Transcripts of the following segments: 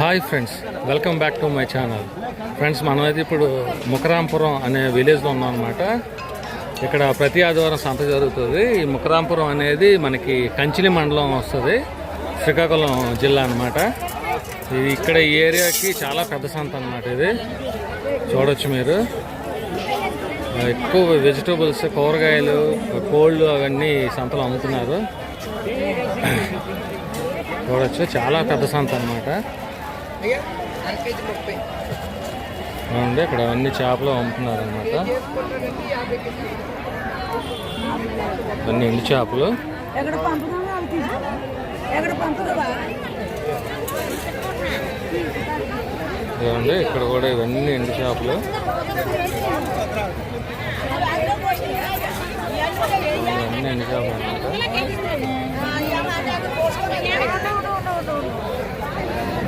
Hi friends, welcome back to my channel. Friends, మనమైతే ఇప్పుడు ముకరాంపురం అనే విలేజ్లో ఉన్నాం అనమాట. ఇక్కడ ప్రతి ఆదివారం సంత జరుగుతుంది. ఈ ముకరాంపురం అనేది మనకి కంచిలి మండలం వస్తుంది, శ్రీకాకుళం జిల్లా అనమాట. ఇది ఇక్కడ ఈ ఏరియాకి చాలా పెద్ద సంత అనమాట. ఇది చూడొచ్చు మీరు. ఎక్కువ వెజిటబుల్స్, కూరగాయలు, కోళ్ళు అవన్నీ సంతలో అమ్ముతున్నారు. చూడొచ్చు, చాలా పెద్ద సంత అనమాట. అవునండి, ఇక్కడ అన్ని చేపలు అమ్ముతున్నారు అనమాట. అన్ని ఎండు చేపలు. ఏమండి, ఇక్కడ కూడా ఇవన్నీ ఎండు చేపలు. ఇవన్నీ ఎండు చేపలు అనమాట.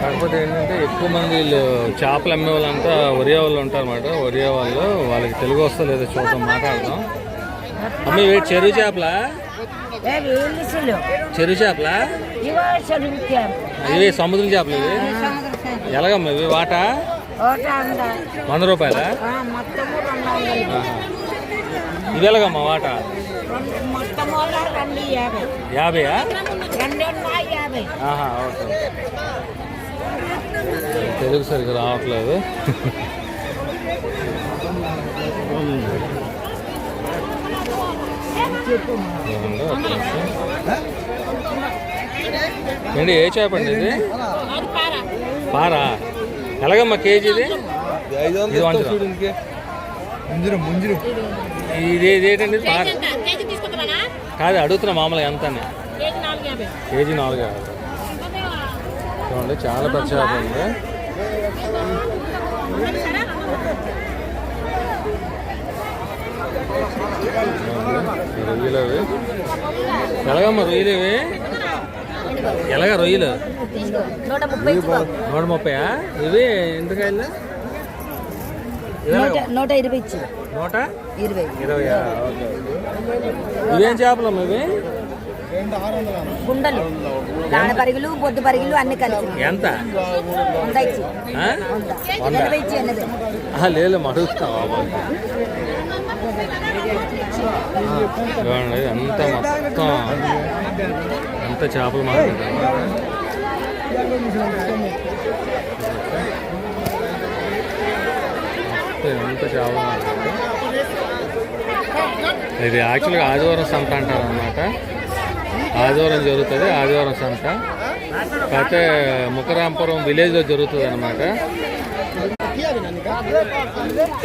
కాకపోతే ఏంటంటే ఎక్కువ మంది వీళ్ళు చేపలు అమ్మే వాళ్ళంతా ఒరియా వాళ్ళు ఉంటారు అన్నమాట. ఒరియా వాళ్ళు, వాళ్ళకి తెలుగు వస్తా లేదో చూద్దాం, మాట్లాడదాం. అమ్మ ఇవి చెరువు చేపలా? చెరువు చేపలా? ఇవి సముద్రం చేపలు. ఇవి ఎలాగమ్మా ఇవి? వాటా 100 రూపాయలా? ఇవి ఎలాగమ్మా వాటా? 50? ఓకే. తెలుగు సరిగ్గా రావట్లేదు. ఏంటి, ఏ చేప అండి ఇది? పారా? ఎలాగమ్మా కేజీ ఇది? ఇది ఏంటండి? పార కాదు, అడుగుతున్నా మామూలుగా ఎంత అని. కేజీ 4.50. చూడండి, చాలా పెద్ద చేప ఉంది. రొయ్యలు అవి ఎలాగమ్మా? రొయ్యలు ఇవి ఎలాగా? రొయ్యలు 130. ఇవి ఎంతకాయలు? 120. 120. ఇవేం చేపలమ్మా ఇవి? గుండలు, దాన పరిగులు, బొద్దు పరిగులు అన్ని కలిసి ఎంత? లేదు మడుస్తావా? అంత మొత్తం అంత చేపలు మాట్లాడతారు. ఎంత చేపలు మాట్లాడతారు. ఇది యాక్చువల్గా ఆదివారం సంత అంటారు అన్నమాట. ఆదివారం జరుగుతుంది, ఆదివారం సంత. కాకపోతే ముకరాంపురం విలేజ్లో జరుగుతుంది అనమాట.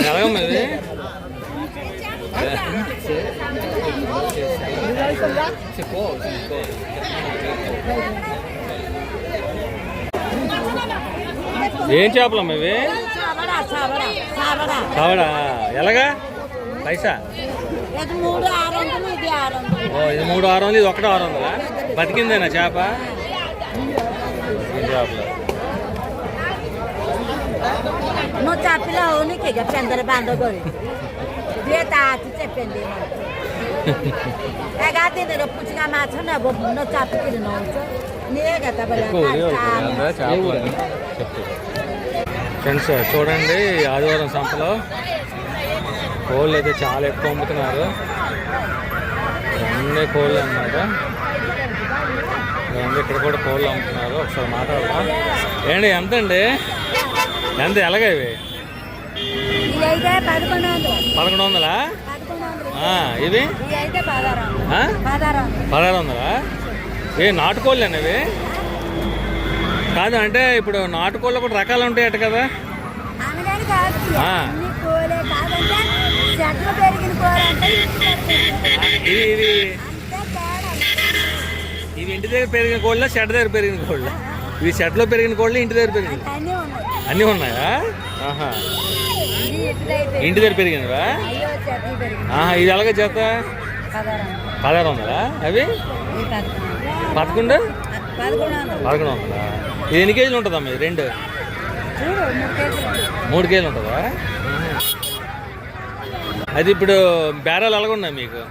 ఎలాగమ్మా ఇది? ఏం చేపలమ్మా ఇవి? చావడా? ఎలాగా పైసా? ఇది 3,600. ఇది ఒకటి 600. బతికిందేనా చేప? చేపలు నువ్వు చెప్పిలో నీకు చంద్ర బాంధవు చెప్పింది. పుచ్చిగా మాత్రం నువ్వు చెప్పి ఫ్రెండ్స్ చూడండి, ఆదివారం సంతలో కోళ్ళు అయితే చాలా ఎక్కువ అమ్ముతున్నారు. అన్నీ కోళ్ళు అన్నమాట. ఇక్కడ కూడా కోళ్ళు అమ్ముతున్నారు. ఒకసారి మాట్లాడదాం. ఏంటి, ఎంత అండి? ఎంత? ఎలాగా ఇవి? 1100. ఇవి 1600. ఏ నాటుకోళ్ళేనా ఇవి? కాదు, అంటే ఇప్పుడు నాటుకోళ్ళు కూడా రకాలు ఉంటాయి అట కదా? ఇవి ఇంటి దగ్గర పెరిగిన కోళ్ళ, షెడ్ దగ్గర పెరిగిన కోళ్ళ? ఇవి షెడ్లో పెరిగిన కోళ్ళు, ఇంటి దగ్గర పెరిగిన అన్నీ ఉన్నాయా? ఇంటి దగ్గర పెరిగినవా? ఇది ఎలాగ చేత? 1600. అవి 1100. ఇది ఎన్ని కేజీలు ఉంటుందమ్మా? ఇది 3 కేజీలు ఉంటుందా? అది ఇప్పుడు బేరాలు ఎలాగ ఉన్నాయి మీకు?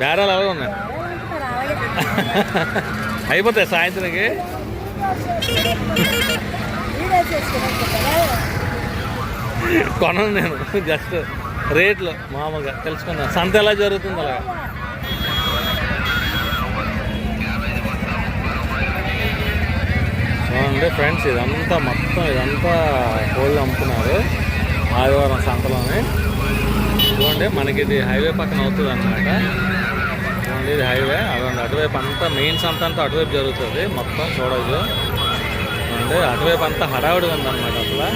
బేరాలు ఎలాగ ఉన్నాయి? అయిపోతాయి సాయంత్రానికి. కొనను నేను, జస్ట్ రేట్లు మామూలుగా తెలుసుకున్నా. సంత ఎలా జరుగుతుంది అలాగా. చూడండి ఫ్రెండ్స్, ఇదంతా మొత్తం ఇదంతా కోళ్ళు అమ్ముతున్నారు ఆదివారం సంతలోనే. చూడండి మనకి ఇది హైవే పక్కన అవుతుంది అనమాట. చూడండి ఇది హైవే, అదండి అటువైపు అంతా మెయిన్ సంత అంతా అటువైపు జరుగుతుంది మొత్తం చూడవచ్చు. చూడండి అటువైపు అంతా హడావుడిగా ఉందన్నమాట అసలు.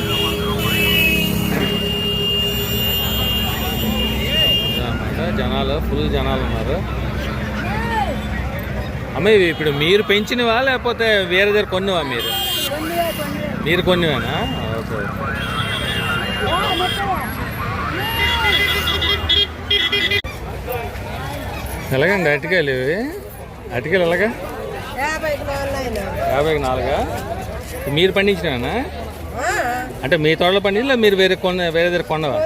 అన్నమాట జనాలు, ఫుల్ జనాలు ఉన్నారు. అమ్మ ఇవి ఇప్పుడు మీరు పెంచినవా లేకపోతే వేరే దగ్గర కొన్నివా? మీరు కొన్నివేనా? ఓకే. ఎలాగండి అరటికాయలు ఇవి? అరటికాయలు ఎలాగా? 50కి 4. మీరు పండించినవేనా? అంటే మీ తోటలో పండించి మీరు వేరే దగ్గర కొన్నవా?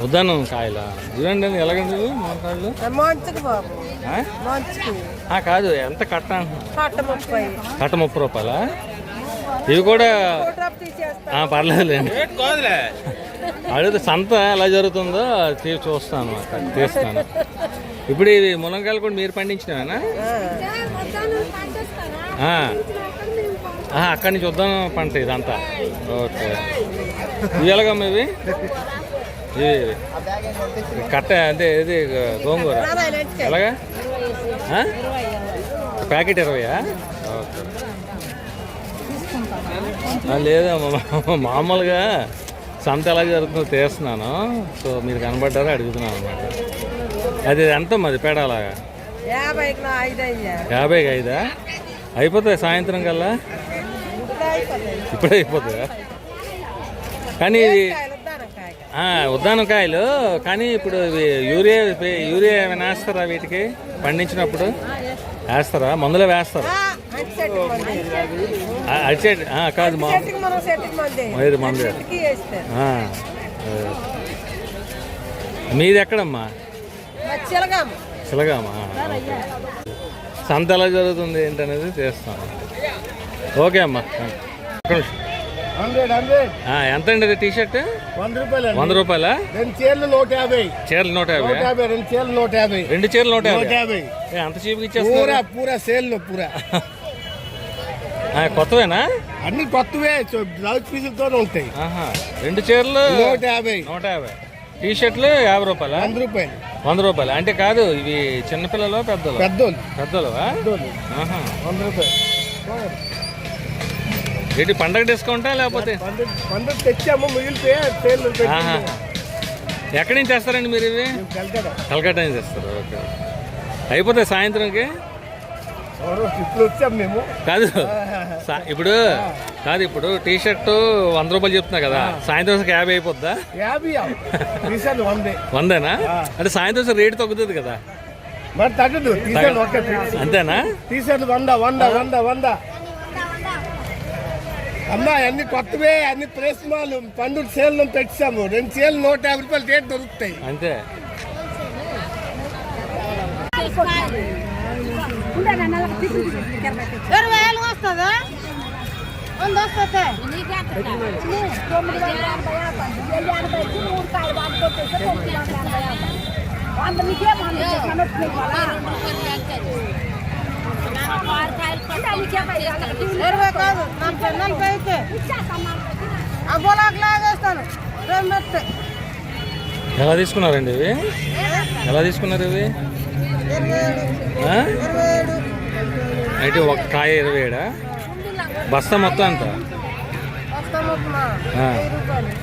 ఉద్దానం కాయలా? చూడండి ఎలాగండి ఇవి మునక్కాయలు? కాదు, ఎంత కట్ట? కట్ట 30 రూపాయలా? ఇవి కూడా పర్లేదులేండి. అడుగుతా సంత ఎలా జరుగుతుందో చూస్తాను, తీస్తాను. ఇప్పుడు ఇది మునక్కాయలు కూడా మీరు పండించినవేనా? అక్కడి నుంచి వద్దాం పంట ఇదంతా. ఓకే. ఇవి ఎలాగమ్మా ఇవి? ఇవి కట్ట అంటే ఇది గోంగూర ఎలాగా? ప్యాకెట్ 20? ఓకే. లేదమ్మా, మామూలుగా సంత ఎలా జరుగుతుందో తీస్తున్నాను. సో మీరు కనబడ్డారో అడుగుతున్నాను అనమాట. అది ఎంత మాది పేడ అలాగా? 50కి 5? అయిపోతాయి సాయంత్రం కల్లా? ఇప్పుడే అయిపోతాయా? కానీ ఇది ఉద్దానం కాయలు. కానీ ఇప్పుడు ఇవి యూరియా ఏమైనా వేస్తారా వీటికి? పండించినప్పుడు వేస్తారా? మందులో వేస్తారా? అరిచేటి కాదు, మందు. మీది ఎక్కడమ్మా? చిలగామా? సంత ఎలా జరుగుతుంది ఏంటనేది చేస్తాను. ఓకే అమ్మా. ఎంత అండి ఇది? టీషర్ట్ 100 రూపాయలా? 2 చీరలు 150. చీరలు 150? 2 చీరలు 150. 2 చీరలు 150? అంత చీపుకి ఇచ్చేస్తా. పూరా సేల్ పూరా. కొత్తవేనా? అన్ని కొత్తవే, బ్లౌజ్ పీసులతో ఉంటాయి. 2 చీరలు 150. టీషర్ట్లు 50 రూపాయలా? 100 రూపాయలు. 100 రూపాయలు అంటే కాదు, ఇవి చిన్నపిల్లలు పెద్దలు? పెద్దలువా? 100 రూపాయలు. ఏంటి పండగ డిస్కౌంటా లేకపోతే? పండగ తెచ్చాము, మిగిలితే ఎక్కడి నుంచి తెస్తారండి మీరు ఇవి? కలకత్తా నుంచి తెస్తారు. ఓకే. అయిపోతాయి సాయంత్రంకి? ఇప్పుడు వచ్చాము మేము. కాదు ఇప్పుడు కాదు, ఇప్పుడు టీ షర్ట్ 100 రూపాయలు చెప్తున్నా కదా, సాయంత్రం 50 అయిపోద్దా? 100నా? అంటే సాయంత్రం రేటు తగ్గుతుంది కదా? తగ్గదు. అంతేనా? T shirt 100. అమ్మా అన్ని కొత్తవే, అన్ని ప్రెస్ మాలు పండుగ సేల్ పెట్టాము. 2 చీరలు 150 రూపాయలు రేటు దొరుకుతాయి అంతే. ఎలా తీసుకున్నారండి ఇవి? ఎలా తీసుకున్నారు ఇవి? అయితే ఒక కాయ 27? బస్తా మొత్తం ఎంత?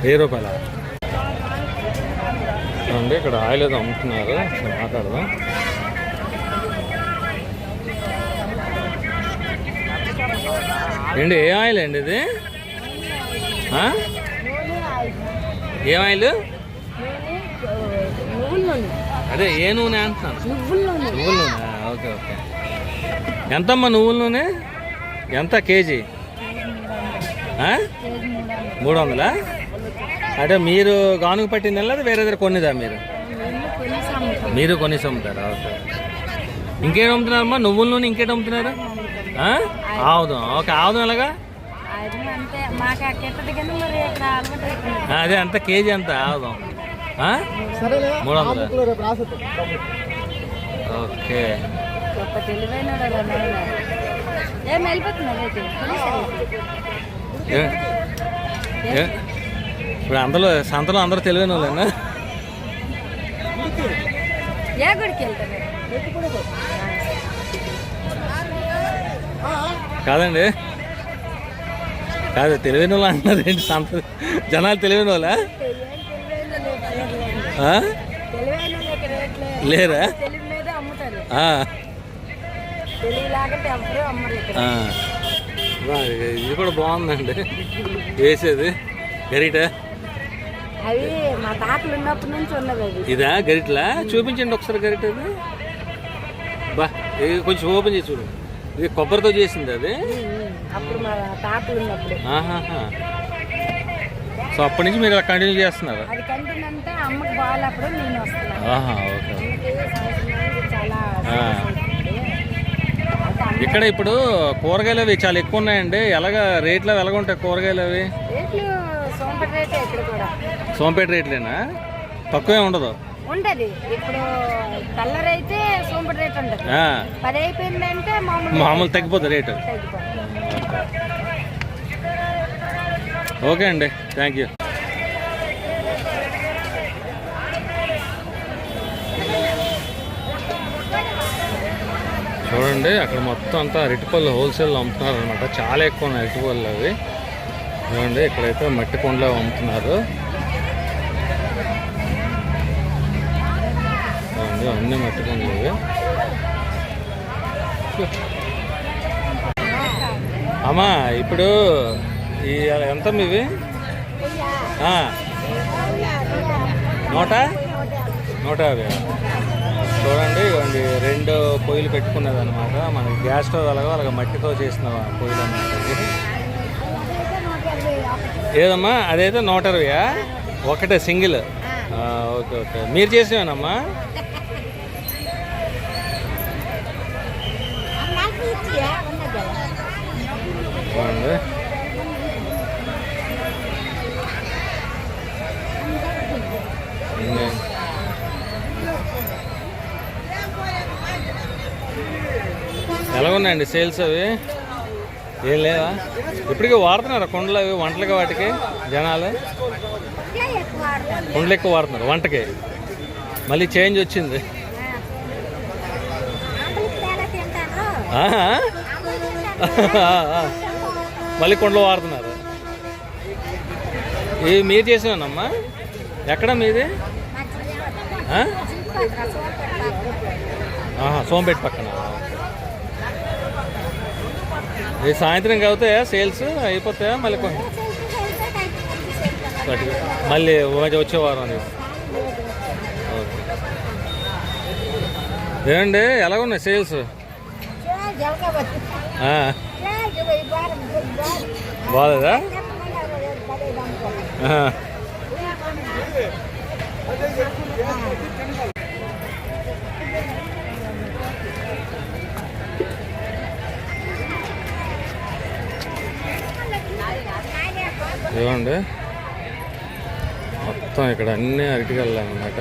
1000 రూపాయల. చూడండి ఇక్కడ ఆయిల్ ఏదో అమ్ముతున్నారు, మాట్లాడదాం. ఏంటి ఏ ఆయిల్ అండి ఇది? ఏం ఆయిల్? అదే ఏ నూనె అంటున్నాను. నువ్వుల నూనె. ఓకే. ఎంతమ్మా నువ్వుల నూనె? ఎంత కేజీ? 300? అంటే మీరు గానుగ పట్టింది లేదా వేరే దగ్గర కొన్నిదా? మీరు కొనేసి అమ్ముతారా? ఓకే. ఇంకేం అమ్ముతున్నారమ్మా? నువ్వుల నూనె ఇంకేం అమ్ముతున్నారు? ఆవుదం. ఓకే. ఆవుదం ఎలాగా? అంతే మాకు కెట్టది కానీ మరి ఇక్కడ అలవాటు అయిపోయింది. అదే అంత కేజీ అంత ఆవుదాం 300. ఓకే గొప్ప తెలివైన ఏం వెళ్ళిపోతున్నారు అయితే ఇప్పుడు అందరూ సంతలో అందరూ తెలివైన వాళ్ళేనా? ఏ గుడికి వెళ్తారు? కాదండి, కాదు తెలివైన వాళ్ళు అంటున్నారు ఏంటి? సంత జనాలు తెలివైన వాళ్ళా? లేరా? ఇది కూడా బాగుందండి వేసేది గరిట. అవి మా తాతలు ఉన్నప్పటి నుంచి ఉన్నది. ఇదా గరిటలా? చూపించండి ఒకసారి గరిట. అది బా ఇది కొంచెం ఓపెన్ చేసి చూడు. ఇది కొబ్బరితో చేసింది అది. అప్పుడు మా తాతలు ఉన్నప్పుడు. సో అప్పటి నుంచి మీరు కంటిన్యూ చేస్తున్నారు? అది కంటిన్యూ అంటే అమ్మకి బాగాలప్పుడు నేను వస్తున్నాను. ఓకే. చాలా ఇక్కడ ఇప్పుడు కూరగాయలు అవి చాలా ఎక్కువ ఉన్నాయండి. ఎలాగా రేట్లు ఎలాగ ఉంటాయి కూరగాయలు అవి? రేట్లు సోంపేట రేటే ఇక్కడ కూడా. సోంపేట రేట్లేనా? తక్కువే ఉండదు? ఉండదు. ఇప్పుడు కలర్ అయితే సోంపేట రేట్ ఉండదు. 10 అయిపోయిందంటే మామూలు తగ్గిపోతుంది రేటు. ఓకే అండి, థ్యాంక్ యూ. చూడండి అక్కడ మొత్తం అంతా అరటిపళ్ళు హోల్సేల్లో అమ్ముతున్నారు అనమాట. చాలా ఎక్కువ ఉన్నాయి అరటిపళ్ళు అవి. చూడండి ఇక్కడైతే మట్టి కొండలో అమ్ముతున్నారు. చూడండి అన్నీ మట్టి కొండలు ఇవి. అమ్మా ఇప్పుడు ఈ ఎంత ఇవి? 150. చూడండి ఇవ్వండి 2 పొయ్యిలు పెట్టుకునేది అనమాట. మనకి గ్యాస్ స్టవ్ అలాగా మట్టితో చేసిన పొయ్యిలు అనమాట. ఏదమ్మా అదైతే 120? ఒకటే సింగిల్? Okay okay. మీరు చేసినామా? చూడండి ఎలా ఉన్నాయండి సేల్స్ అవి? ఏం లేదా? ఇప్పటికీ వాడుతున్నారా కొండలు అవి వంటలకి వాటికి జనాలు? కొండలు ఎక్కువ వాడుతున్నారు వంటకి. మళ్ళీ చేంజ్ వచ్చింది. మళ్ళీ కొండలు వాడుతున్నారు. ఇవి మీరు చేసినానమ్మా? ఎక్కడ మీది? సోంపేట పక్కన. ఈ సాయంత్రం అవుతాయా సేల్స్? అయిపోతాయా మళ్ళీ వచ్చే వారం? ఓకే. ఏమండి ఎలా ఉన్నాయి సేల్స్? బాగాలేదా? ఏమండి మొత్తం ఇక్కడ అన్నీ అరటికాయలు అన్నమాట.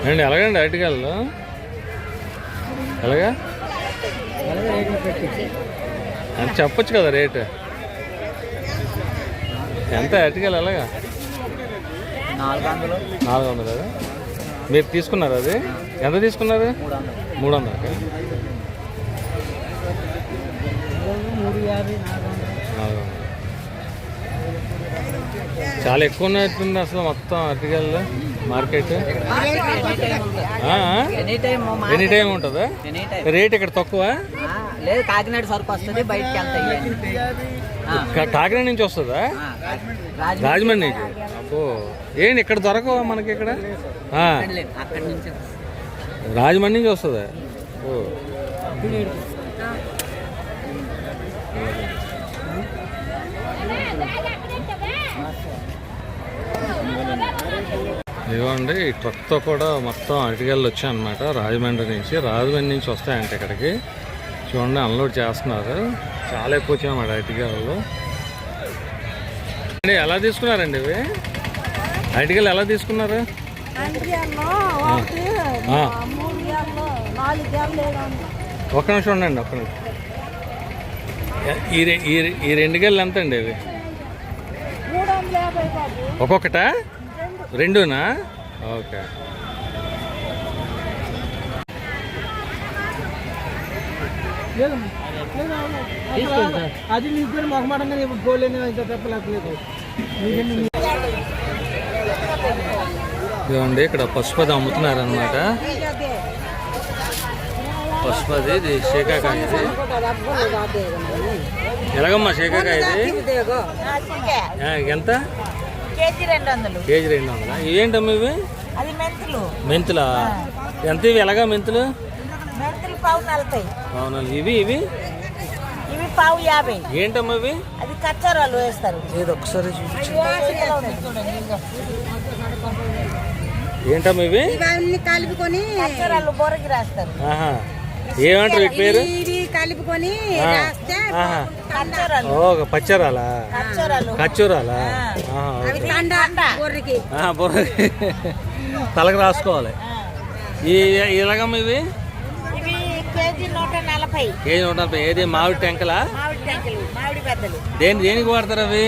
అండి ఎలాగండి అరటికాయలు ఎలాగా అని చెప్పచ్చు కదా రేటు? ఎంత అరటికాయలు ఎలాగా? 400 కదా? మీరు తీసుకున్నారు అది? ఎంత తీసుకున్నారు? 300. చాలా ఎక్కువ ఉన్నట్టుంది అసలు మొత్తం అరటికాయలు మార్కెట్. ఎనీ టైం ఉంటుందా? రేట్ ఇక్కడ తక్కువ? లేదు, కాకినాడ సరుకు వస్తుంది, బయటకి వెళ్తాయి. కాకినాడ నుంచి వస్తుందా? రాజమండ్రి నుంచి? అబ్బో, ఏంటి ఇక్కడ దొరకవా మనకి? ఇక్కడ రాజమండ్రి నుంచి వస్తుందా? ఓ ఇదిగోండి ఈ ట్రక్తో కూడా మొత్తం అరటికాయలు వచ్చాయన్నమాట. రాజమండ్రి నుంచి వస్తాయంట ఇక్కడికి. చూడండి అన్లోడ్ చేస్తున్నారు. చాలా ఎక్కువ వచ్చాయన్నమాట అరటికాయలు. ఎలా తీసుకున్నారండి ఇవి అరటికాయలు? ఎలా తీసుకున్నారు? ఒక్క నిమిషం ఉండండి, ఒక్క నిమిషం. ఈ 2 గెలలు ఎంత అండి ఇవి? ఒక్కొక్కటా? 2నా? ఓకే. అది మీకు మొహమాటంగా పోలేని చెప్పలేదు. ఇదిగోండి ఇక్కడ పసుపది అమ్ముతున్నారు అనమాట. పసుపది, ఇది శేకాకాయ. ఇది ఎలాగమ్మా శేకాకాయ ఇది? ఎంత? కేజీ 200. కేజీ 200. ఇవేంటమ్మా ఇవి? అది మెంతులు. మెంతులా? ఎంత ఇవి? ఎలాగా మెంతులు? మెంతులు పావు 40. అవునా? ఇవి ఇవి ఇవి పావు 50. ఏంటమ్మా ఇవి? అది కచ్చరాలు వేస్తారు. ఏదో ఒకసారి ఏంటమ్మా ఇవి? ఇవన్నీ కలుపుకొని కచ్చరాలు బొరకి రాస్తారు. ఏమంటారు వీటి పేరు? ఇవి కలుపుకొని రాస్తే ఓ పచ్చరాలా? కచ్చూరాలా? బొర్రకి తలకు రాసుకోవాలి. ఇలాగమ్మా ఇవి? ఇవి కేజీ 140. కేజీ 140. ఏది మామిడి టెంకలా? మామిడి టెంకలు, మామిడి పెద్దలు. దేనికి వాడతారు అవి?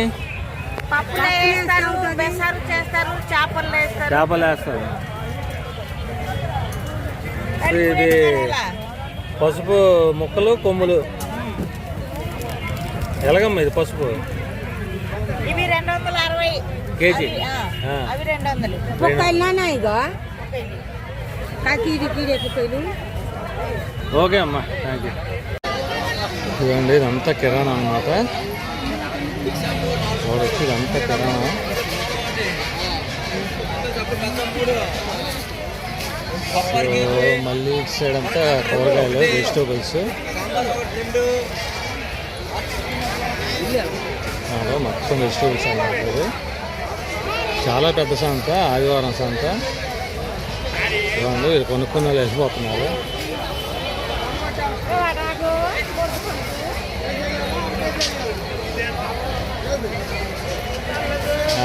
పప్పులో వేస్తారు, బెసారు చేస్తారు, చేపలు వేస్తారు. చేపలు వేస్తారు. ఇది పసుపు ముక్కలు, కొమ్ములు. ఎలాగమ్మా ఇది పసుపు? ఇవి 260 కేజీ. అవి 200. ఓకే అమ్మా, థ్యాంక్ యూ. ఇదండి ఇదంతా కిరాణా అన్నమాట. వచ్చి ఇదంతా కిరాణా. మళ్ళీ ఇటు సైడ్ అంతా కూరగాయలు, వెజిటేబుల్స్. మొత్తం వెజిటేబుల్స్ అన్నమాట. ఇది చాలా పెద్ద సంత, ఆదివారం సంత. వీళ్ళు కొనుక్కున్న వాళ్ళు వెళ్ళిపోతున్నారు.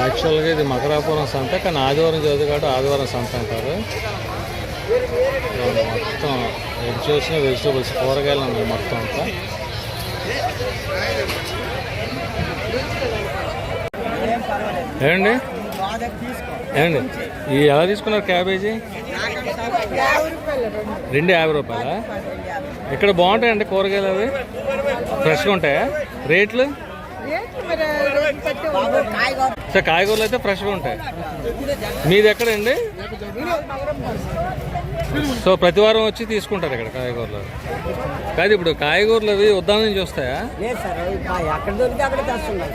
యాక్చువల్గా ఇది మకరాపురం సంత, కానీ ఆదివారం చదువు కాబట్టి ఆదివారం సంత అంటారు. మొత్తం ఎటు చూసిన వెజిటేబుల్స్, కూరగాయలు ఉన్నాయి మొత్తం అంతా. ఏమండి ఈ ఎలా తీసుకున్నారు క్యాబేజీ? 250 రూపాయలా? ఇక్కడ బాగుంటాయండి కూరగాయలు, అవి ఫ్రెష్గా ఉంటాయా? రేట్లు? సార్ కాయగూరలు అయితే ఫ్రెష్గా ఉంటాయి. మీది ఎక్కడండి? సో ప్రతి వారం వచ్చి తీసుకుంటారు ఇక్కడ కాయగూరలు? కాదు, ఇప్పుడు కాయగూరలు అవి ఉద్దానం నుంచి వస్తాయా?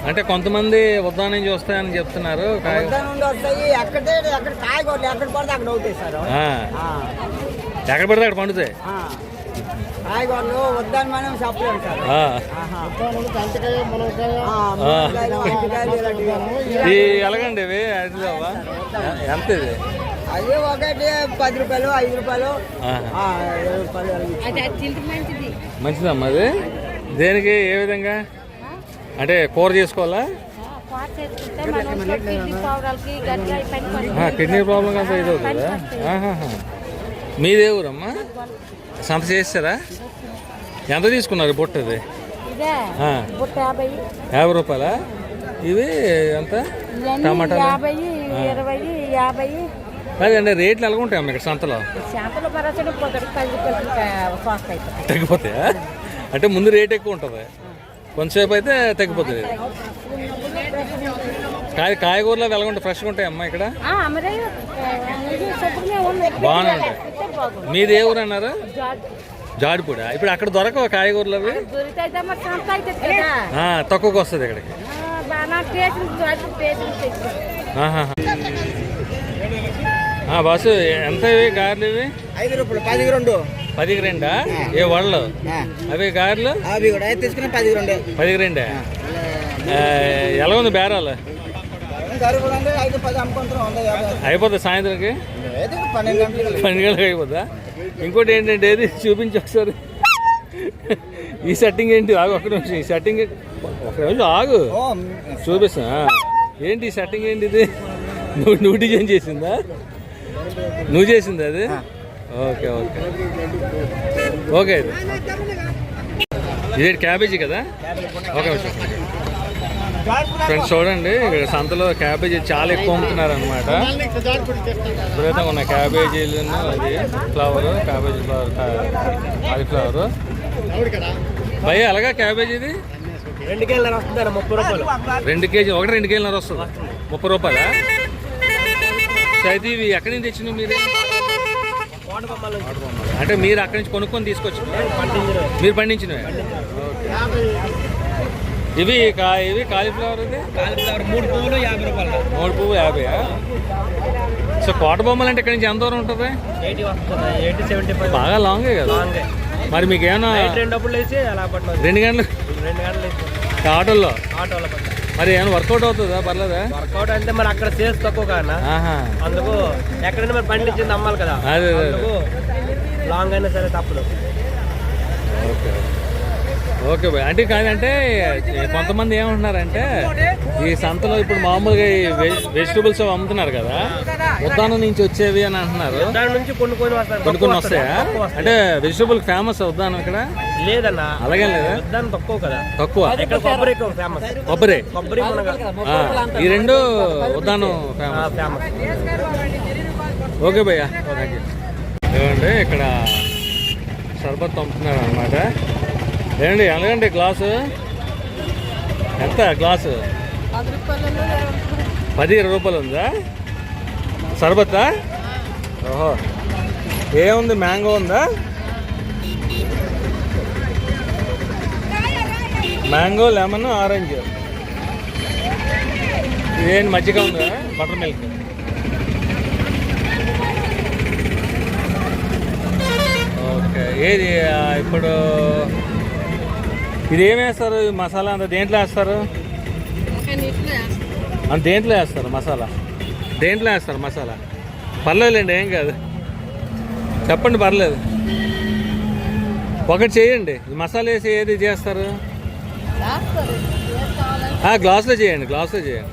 అంటే కొంతమంది ఉద్దానం నుంచి వస్తాయని చెప్తున్నారు. ఎక్కడ పడితే అక్కడ పండుతాయి. ఎలాగండి ఇవి? ఎంత ఇది? అదే ఒకటి 10 రూపాయలు, 5 రూపాయలు, 20 రూపాయలు. మంచిదమ్మా అది. దేనికి ఏ విధంగా అంటే కూర చేసుకోవాలా? కిడ్నీ ప్రాబ్లం అంతా ఇది అవుతుందా? మీదే ఊరమ్మా? సంత చేస్తారా? ఎంత తీసుకున్నారు బుట్టది? 50 రూపాయలా? ఇవి ఎంత? టమాటా అదండి. రేట్లు ఎలా ఉంటాయమ్మా ఇక్కడ సంతలో? తగ్గిపోతాయా? అంటే ముందు రేట్ ఎక్కువ ఉంటుంది, కొంతసేపు అయితే తగ్గిపోతుంది. కాయగూరలు ఎలా ఉంటాయి? ఫ్రెష్గా ఉంటాయి అమ్మా ఇక్కడ? బాగానే ఉంటాయి. మీది ఏ ఊరు అన్నారు? జాడిపూడ. ఇప్పుడు అక్కడ దొరకవు కాయగూరలు అవి? తక్కువకి వస్తుంది ఇక్కడికి. బాసు ఎంత ఇవి గారెలు? ఇవి 5 రూపాయలు. 12. 12 ఏ వాళ్ళు? అవి గారెలు అవి కూడా తీసుకుని 12. 12 ఎలా ఉంది బేరాలు? గారి కూడా అంటే 5-10 అమ్ముకుంటాం 150. అయిపోతుంది సాయంత్రంకి లేదు 12 గంటలకు 12 గంటలకు అయిపోద్దా? ఇంకోటి ఏంటంటే ఏది చూపించి ఒకసారి ఈ సెట్టింగ్ ఏంటి? ఆగు ఒక్క నిమిషం. ఈ సెట్టింగ్ ఒక నిమిషం ఆగు, చూపిస్తా. ఏంటి ఈ సెట్టింగ్ ఏంటి? ఇది నువ్వు డిజైన్ చేసిందా? నువ్వు చేసిందా అది? Okay okay okay. ఇది క్యాబేజీ కదా? ఓకే ఓకే ఫ్రెండ్స్ చూడండి, ఇక్కడ సంతలో క్యాబేజీ చాలా ఎక్కువ అమ్ముతున్నారు అనమాట. విపరీతంగా ఉన్నాయి క్యాబేజీలు, అది ఫ్లవర్, క్యాబేజీ ఫ్లవర్, కాలీఫ్లవర్. భయ్య అలాగా క్యాబేజీది 2 కేజీలు వస్తుందా? 30 రూపాయలు. 2 కేజీ, ఒకటి 2 కేజీలు వస్తుందా? 30 రూపాయలా? అయితే ఇవి ఎక్కడి నుంచి తెచ్చినావు మీరు? అంటే మీరు అక్కడి నుంచి కొనుక్కొని తీసుకొచ్చి మీరు పండించినవి? ఇవి ఇవి కాలీఫ్లవర్, ఇది 3 పువ్వులు 50 రూపాయలు. 3 పువ్వు 50. సో కోట బొమ్మలు అంటే ఇక్కడి నుంచి ఎంత దూరం ఉంటుంది? 80 బాగా లాంగే కదా. మరి మీకు ఏమన్నా 2 గంటలు ఆటోలో మరి ఏమైనా వర్కౌట్ అవుతుందా? పర్లేదా? వర్కౌట్ అంటే మరి అక్కడ సేల్స్ తక్కువ కదా, అందుకు ఎక్కడైనా మరి పండించింది అమ్మాలి కదా, అదే లాంగ్ అయినా సరే తప్పదు. Okay okay bye. అంటే కాదంటే కొంతమంది ఏమంటున్నారంటే ఈ సంతలో ఇప్పుడు మామూలుగా ఈ వెజిటబుల్స్ అమ్ముతున్నారు కదా, ఉద్దానం నుంచి వచ్చేవి అని అంటున్నారు. దాని నుంచి కొన్ని వస్తాయా? అంటే వెజిటబుల్ ఫేమస్ ఉద్దానం ఇక్కడ? లేదన్నా, అలాగే లేదా? ఉద్దానం తక్కువ కదా, తక్కువ. కొబ్బరి ఫేమస్. కొబ్బరి ఈ 2 ఉద్దానం ఫేమస్. ఓకే భయ్యా, థ్యాంక్ యూ. ఏమండి ఇక్కడ షర్బత్ అమ్ముతున్నారు అనమాట. ఏమండి ఎలాగండి గ్లాసు ఎంత? గ్లాసు 10-20 రూపాయలు ఉందా? షర్బతా? ఓహో, ఏముంది? మ్యాంగో ఉందా? Mango, lemon, orange. ఇదేంటి మజ్జిగ ఉందా? Butter milk. ఓకే. ఏది ఇప్పుడు ఇది ఏమి వేస్తారు? మసాలా అంతా దేంట్లో వేస్తారు? అంత దేంట్లో వేస్తారు మసాలా? దేంట్లో వేస్తారు మసాలా? పర్లేదులేండి, ఏం కాదు, చెప్పండి, పర్లేదు. ఒకటి చేయండి, మసాలా వేసి ఏది చేస్తారు? గ్లాసులో చేయండి, గ్లాసులో చేయండి.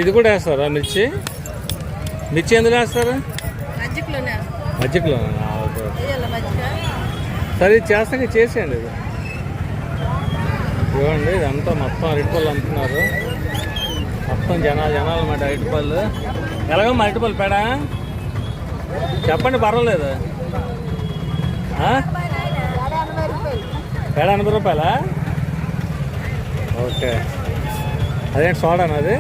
ఇది కూడా వేస్తారా మిర్చి? మిర్చి ఎందుకు వేస్తారు? మజ్జిగలో. సరే ఇది చేస్తాక చేసేయండి. ఇది చూడండి, ఇదంతా మొత్తం అరటిపళ్ళు అమ్ముతున్నారు. మొత్తం జనాలు అన్నమాట. అరటిపళ్ళు ఎలాగమ్మా? అరటిపళ్ళు పేడా చెప్పండి, పర్వాలేదు. పేడ 80 రూపాయలా? ఓకే. అదేంటి సోడానా అది?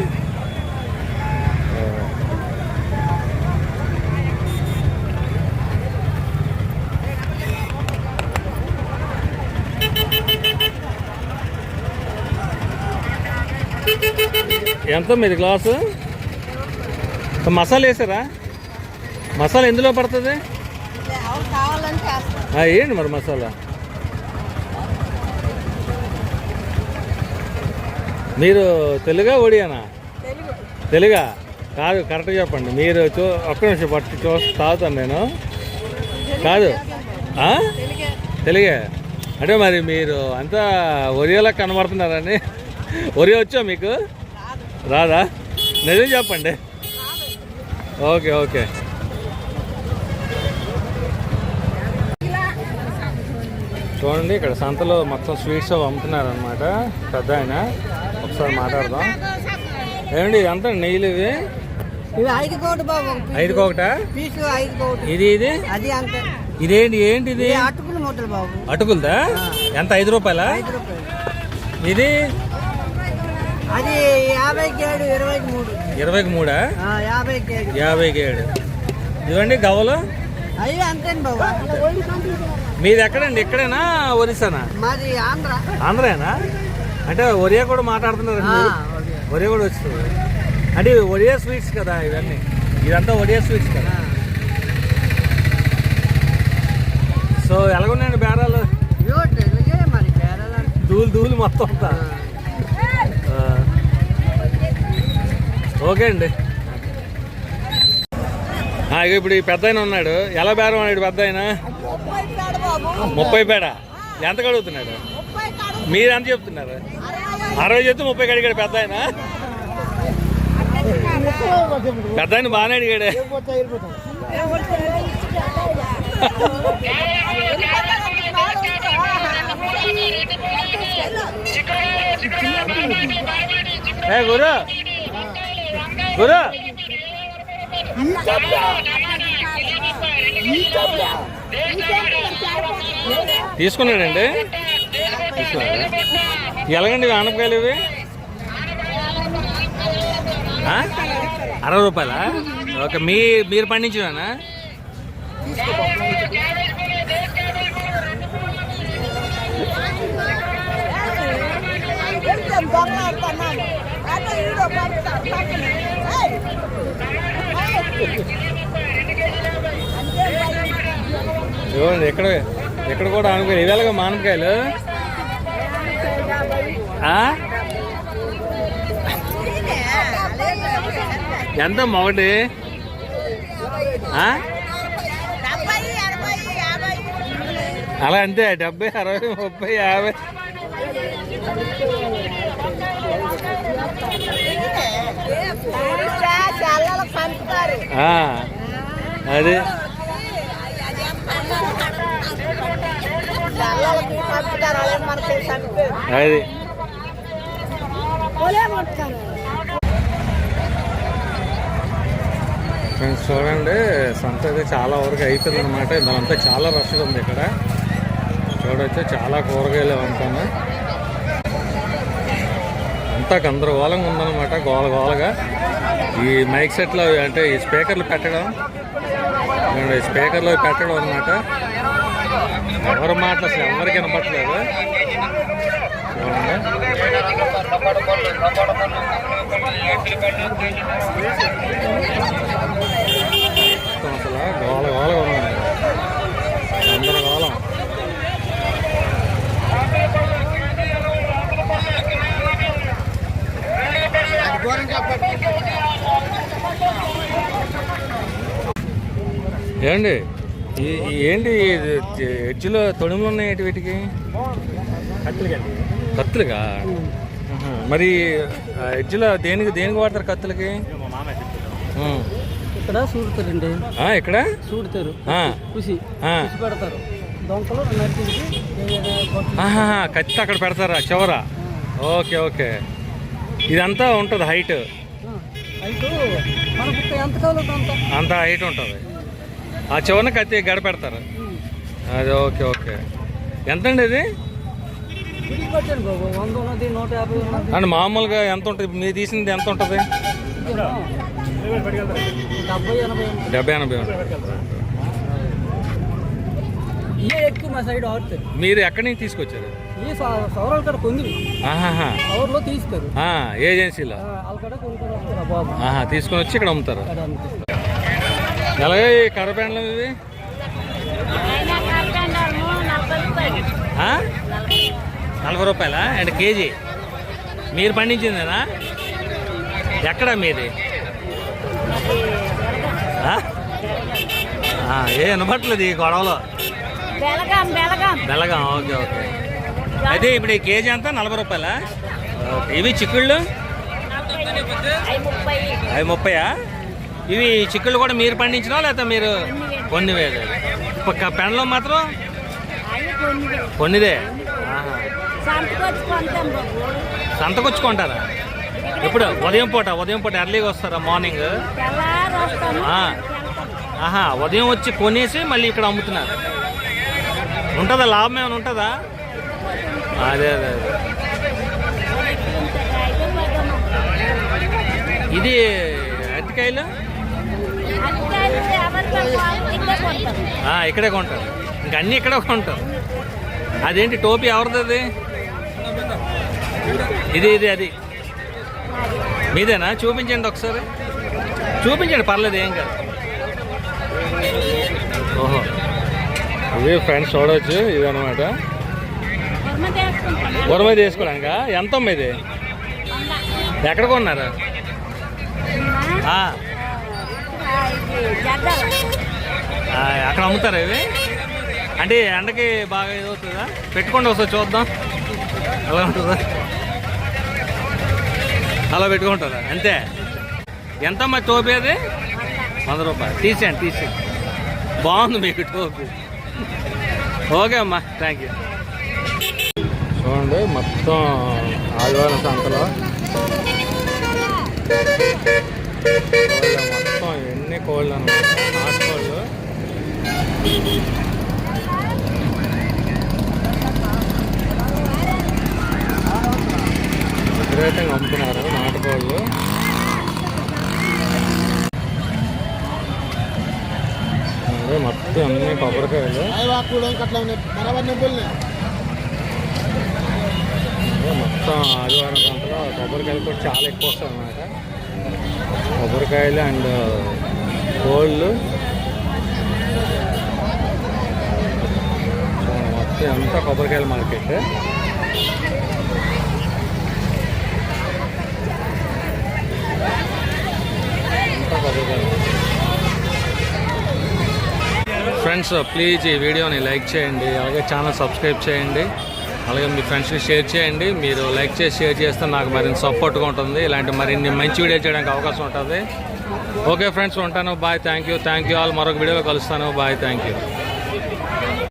ఎంత మీది గ్లాసు? మసాలా వేసారా? మసాలా ఎందులో పడుతుంది? ఏంటి మరి మసాలా? మీరు తెలుగా ఒడియానా? తెలుగా కాదు, కరెక్ట్గా చెప్పండి. మీరు ఒక్క నిమిషం పట్టు తాగుతాను నేను. కాదు తెలుగే అంటే మరి మీరు అంతా ఒరియాలా కనబడుతున్నారని. ఒరియా వచ్చా మీకు? రాదా? నిజం చెప్పండి. Okay okay. చూడండి, ఇక్కడ సంతలో మొత్తం స్వీట్స్ అమ్ముతున్నారనమాట. పెద్ద ఆయన, ఒకసారి మాట్లాడదాం. ఏమండి ఎంత నెయ్యిలు ఇవి? 5 కోటి బాబు. 5 కోటా? పీసు 5 కోటి. ఇది అది అంతే. ఇదేంటి? ఏంటిది? అటుకులు మూటలు బాబు. అటుకులదా? ఎంత? 5 రూపాయలా? 5 రూపాయలు. ఇది అది 50కి 7, 20కి 3. 23. 50కి 7. 57. ఇవ్వండి గవ్వలు. అయ్యి అంతేండి బాబు. మీది ఎక్కడండి? ఇక్కడేనా ఒరిస్సానా? మాది ఆంధ్ర. ఆంధ్రేనా? అంటే ఒరియా కూడా మాట్లాడుతున్నారు. ఒరియా కూడా వస్తుంది అంటే ఒరియా స్వీట్స్ కదా ఇవన్నీ. ఇదంతా ఒరియా స్వీట్స్ కదా. సో ఎలాగున్నాయండి బేరాలు? మరి బేరాలు ధూళి మొత్తం అంతా. ఓకే అండి. ఇక ఇప్పుడు ఈ పెద్ద ఆయన ఉన్నాడు. ఎలా బేరం అన్నాడు పెద్ద ఆయన? 30 పేడ. ఎంత కడుగుతున్నాడు? మీరు ఎంత చెప్తున్నారు? 60 చెప్తే 30 అడిగాడు పెద్ద ఆయన. పెద్ద ఆయన బాగానే అడిగాడే. గురు గురు తీసుకున్నాడండి. ఎలాగండి ఆనపకాయలు ఇవి? 60 రూపాయలా? ఓకే. మీరు పండించేవేనా? చూడండి ఇక్కడ కూడా ఆనపకాయలు ఇవేళగా మానపకాయలు. ఎంత ఒకటి? అలా అంతే. 70, 60, 30, 50. అది అది ఫ్రెండ్స్ చూడండి, సంత అయితే చాలా వరకు అయిపోయింది అనమాట. ఇదంతా చాలా రష్గా ఉంది. ఇక్కడ చూడవచ్చు చాలా కూరగాయలు అనుకున్నా. అంతా గందరగోళంగా ఉందన్నమాట. గోలగా ఈ మైక్ సెట్లో అంటే ఈ స్పీకర్లు పెట్టడం అనమాట. ఎవరి మాటలు అసలు ఎవరికి వినపట్లేదు. అసలు గోలగా ఉంది. గందరగోళం. ఏమండి ఏంటి ఎడ్జ్లో తొడుములు ఉన్నాయి వీటికి? కత్తులుగా? మరి ఎడ్జ్లో దేనికి వాడతారు కత్తులకి? ఇక్కడ చూడతారండి. ఇక్కడ చూడతారు, పెడతారు. కత్తి అక్కడ పెడతారా చివర? ఓకే. ఇదంతా ఉంటుంది హైట్? అంత హైట్ ఉంటుంది. ఆ చివరన కత్తి గడ పెడతారు. అది ఓకే. ఎంతండి ఇది? అంటే మామూలుగా ఎంత ఉంటుంది? మీరు తీసింది ఎంత ఉంటుంది? 70-80 ఉంటుంది. మీరు ఎక్కడి నుంచి తీసుకొచ్చారు? ఏజెన్సీలో తీసుకొని వచ్చి ఇక్కడ అమ్ముతారు. ఎలాగే ఈ కర్రపెండలం ఇవి? 40 రూపాయలా అండ్ కేజీ? మీరు పండించిందేనా? ఎక్కడ మీది? వినపట్లేదు ఈ గొడవలో. బెలగాం. ఓకే. అయితే ఇప్పుడు ఈ కేజీ అంతా 40 రూపాయలా? ఇవి చిక్కుళ్ళు? అవి 30. ఇవి చిక్కుళ్ళు కూడా మీరు పండించినా లేకపోతే మీరు కొన్ని వేది? పెండలో మాత్రం కొన్నిదే. సంతకొచ్చుకుంటారా? ఎప్పుడు? ఉదయం పూట ఎర్లీగా వస్తారా? మార్నింగ్? ఉదయం వచ్చి కొనేసి మళ్ళీ ఇక్కడ అమ్ముతున్నారు. ఉంటుందా లాభం? ఏమైనా ఉంటుందా? అదే ఇది అరటికాయలు అరటికాయలు ఇక్కడే కొంటారు, ఇంక అన్నీ ఇక్కడే కొంటారు. అదేంటి టోపీ ఎవరిది అది? ఇది అది మీదేనా? చూపించండి ఒకసారి, చూపించండి, పర్లేదు, ఏం కాదు. ఓహో, ఇది ఫ్రెండ్స్ చూడవచ్చు, ఇదనమాట ఉరమ తీసుకోవడానికా? ఎంత అమ్మ ఇది? ఎక్కడ కొన్నారు? అక్కడ అమ్ముతారా ఇవి? అంటే ఎండకి బాగా ఇదవుతుందా? పెట్టుకోండి ఒకసారి చూద్దాం ఎలా ఉంటుందా. అలా పెట్టుకుంటారా? అంతే. ఎంతమ్మా టోపీ అది? 100 రూపాయలు. తీసేయండి. బాగుంది మీకు టోపీ. ఓకే అమ్మా, థ్యాంక్ యూ. చూడండి, మొత్తం ఆదివారం సంతలో మొత్తం ఎన్ని కోళ్ళు అన్నమాట, నాటుకోళ్ళు. విపరీతంగా అమ్ముతున్నారు నాటుకోళ్ళు. మొత్తం అన్ని కొబ్బరికాయలు, మొత్తం ఆదివారం సంతలో కొబ్బరికాయలు కూడా చాలా ఎక్కువ వస్తాయి అన్నమాట. కొబ్బరికాయలు అండ్ కోళ్ళు మొత్తం అంతా కొబ్బరికాయల మార్కెట్. ఫ్రెండ్స్, ప్లీజ్ ఈ వీడియోని లైక్ చేయండి, అలాగే ఛానల్ సబ్స్క్రైబ్ చేయండి, అలాగే మీ ఫ్రెండ్స్కి షేర్ చేయండి. మీరు లైక్ చేసి షేర్ చేస్తే నాకు మరింత సపోర్ట్గా ఉంటుంది, ఇలాంటి మరిన్ని మంచి వీడియో చేయడానికి అవకాశం ఉంటుంది. ఓకే ఫ్రెండ్స్, ఉంటాను. Bye, thank you all. మరొక వీడియోలో కలుస్తాను. Bye, thank you.